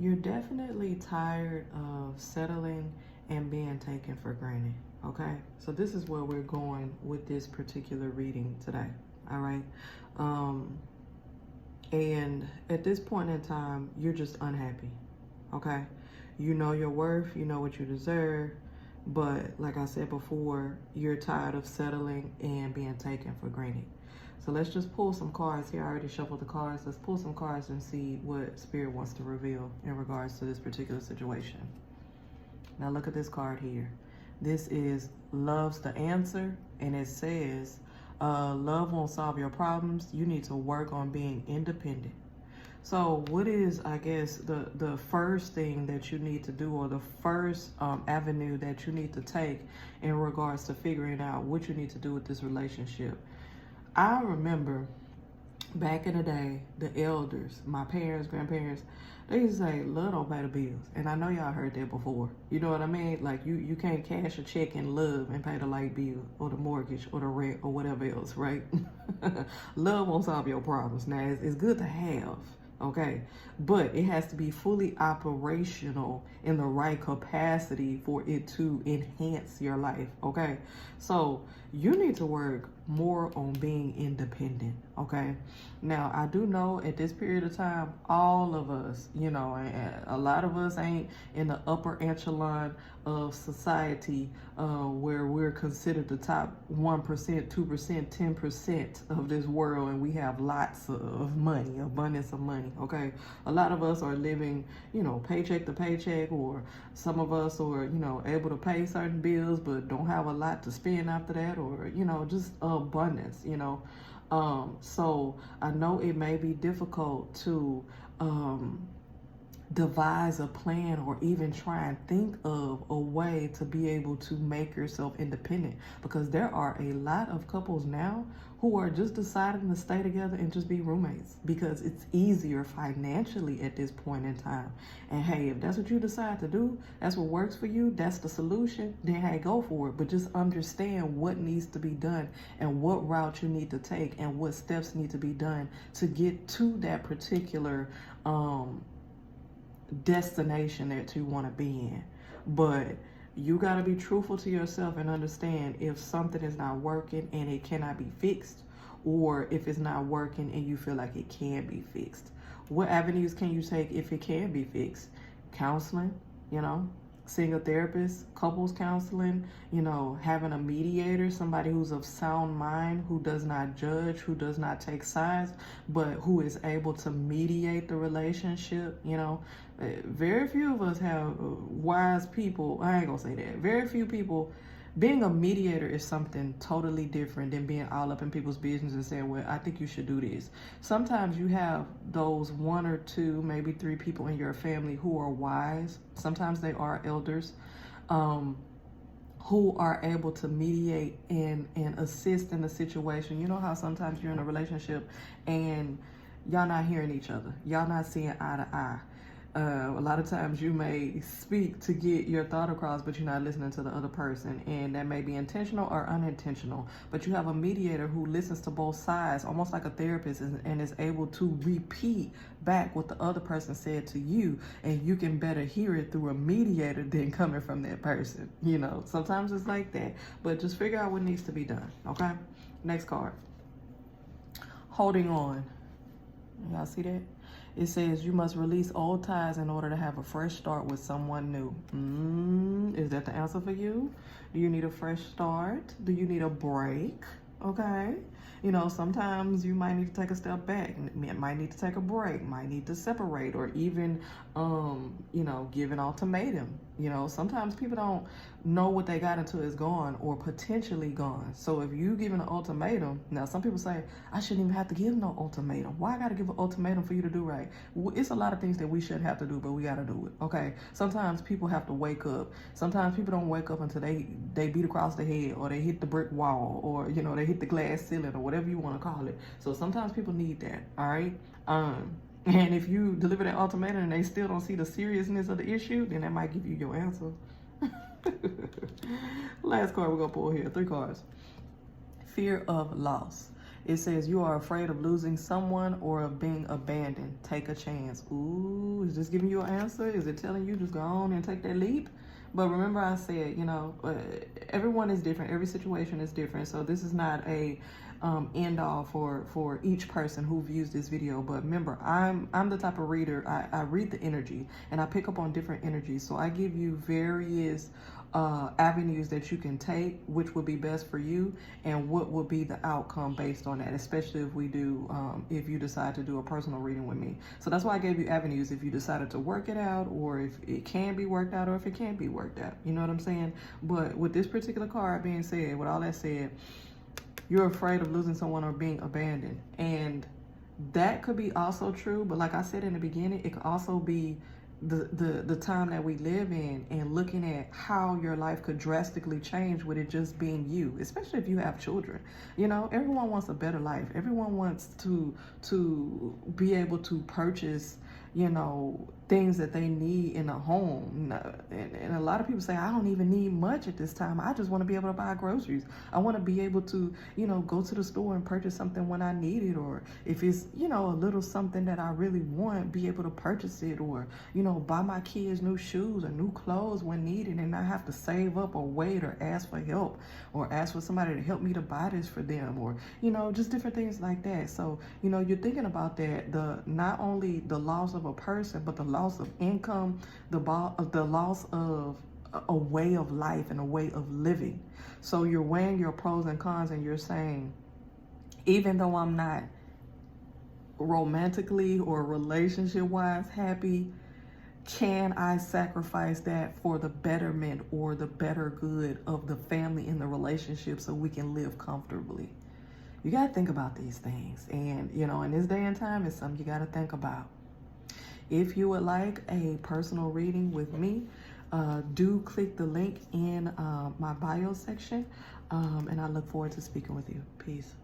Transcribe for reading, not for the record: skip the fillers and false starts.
You're definitely tired of settling and being taken for granted, okay? So this is where we're going with this particular reading today, all right? And at this point in time, you're just unhappy, okay? You know your worth, you know what you deserve, but like I said before, you're tired of settling and being taken for granted. So let's just pull some cards here. I already shuffled the cards. Let's pull some cards and see what Spirit wants to reveal in regards to this particular situation. Now look at this card here. This is Love's the Answer, and it says, love won't solve your problems. You need to work on being independent. So what is, I guess, the first thing that you need to do, or the first avenue that you need to take in regards to figuring out what you need to do with this relationship? I remember back in the day, the elders, my parents, grandparents, they used to say, love don't pay the bills. And I know y'all heard that before. You know what I mean? Like, you can't cash a check in love and pay the light bill or the mortgage or the rent or whatever else, right? Love won't solve your problems. Now, it's good to have, okay? But it has to be fully operational in the right capacity for it to enhance your life, okay? So you need to work more on being independent, okay? Now, I do know at this period of time, all of us, you know, a lot of us ain't in the upper echelon of society where we're considered the top 1%, 2%, 10% of this world, and we have lots of money, abundance of money, okay? A lot of us are living, you know, paycheck to paycheck, or some of us are, you know, able to pay certain bills but don't have a lot to spend after that, or, you know, just abundance, you know. So I know it may be difficult to devise a plan or even try and think of a way to be able to make yourself independent, because there are a lot of couples now who are just deciding to stay together and just be roommates because it's easier financially at this point in time. And hey, if that's what you decide to do, that's what works for you, that's the solution, then hey, go for it. But just understand what needs to be done and what route you need to take and what steps need to be done to get to that particular destination that you want to be in. But you got to be truthful to yourself and understand if something is not working and it cannot be fixed, or if it's not working and you feel like it can be fixed. What avenues can you take if it can be fixed? Counseling, you know, seeing a therapist, couples counseling, you know, having a mediator, somebody who's of sound mind, who does not judge, who does not take sides, but who is able to mediate the relationship, you know. Very few of us have wise people. I ain't gonna say that. Very few people. Being a mediator is something totally different than being all up in people's business and saying, well, I think you should do this. Sometimes you have those 1 or 2, maybe 3 people in your family who are wise. Sometimes they are elders, who are able to mediate and assist in the situation. You know how sometimes you're in a relationship and y'all not hearing each other. Y'all not seeing eye to eye. A lot of times you may speak to get your thought across, but you're not listening to the other person, and that may be intentional or unintentional. But you have a mediator who listens to both sides, almost like a therapist, and is able to repeat back what the other person said to you, and you can better hear it through a mediator than coming from that person. You know, sometimes it's like that, but just figure out what needs to be done, okay? Next card. Holding on. Y'all see that? It says you must release old ties in order to have a fresh start with someone new. Is that the answer for you? Do you need a fresh start? Do you need a break? Okay. You know, sometimes you might need to take a step back, might need to take a break, might need to separate, or even, you know, give an ultimatum. You know, sometimes people don't know what they got into is gone or potentially gone. So if you give an ultimatum, now some people say, I shouldn't even have to give no ultimatum. Why I got to give an ultimatum for you to do right? It's a lot of things that we shouldn't have to do, but we got to do it, okay? Sometimes people have to wake up. Sometimes people don't wake up until they beat across the head, or they hit the brick wall, or, you know, they hit the glass ceiling, or whatever you want to call it. So sometimes people need that, all right? And if you deliver that ultimatum and they still don't see the seriousness of the issue, then that might give you your answer. Last card we're going to pull here, 3 cards. Fear of loss. It says you are afraid of losing someone or of being abandoned. Take a chance. Ooh, is this giving you an answer? Is it telling you just go on and take that leap? But remember I said, you know, everyone is different. Every situation is different. So this is not a end all for each person who views this video. But remember, I'm the type of reader, I read the energy and I pick up on different energies. So I give you various avenues that you can take, which would be best for you and what will be the outcome based on that, especially if we do, if you decide to do a personal reading with me. So that's why I gave you avenues if you decided to work it out, or if it can be worked out, or if it can't be worked out. You know what I'm saying? But with this particular card being said, with all that said, you're afraid of losing someone or being abandoned. And that could be also true, but like I said in the beginning, it could also be the time that we live in, and looking at how your life could drastically change with it just being you, especially if you have children. You know, everyone wants a better life. Everyone wants to be able to purchase, you know, things that they need in a home. And a lot of people say, I don't even need much at this time. I just want to be able to buy groceries. I want to be able to, you know, go to the store and purchase something when I need it, or if it's, you know, a little something that I really want, be able to purchase it, or, you know, buy my kids new shoes or new clothes when needed, and not have to save up or wait or ask for help or ask for somebody to help me to buy this for them, or, you know, just different things like that. So, you know, you're thinking about that, not only the loss of a person, but the loss of income, the loss of a way of life and a way of living. So you're weighing your pros and cons, and you're saying, even though I'm not romantically or relationship-wise happy, can I sacrifice that for the betterment or the better good of the family and the relationship so we can live comfortably? You got to think about these things. And, you know, in this day and time, it's something you got to think about. If you would like a personal reading with me, do click the link in my bio section. And I look forward to speaking with you. Peace.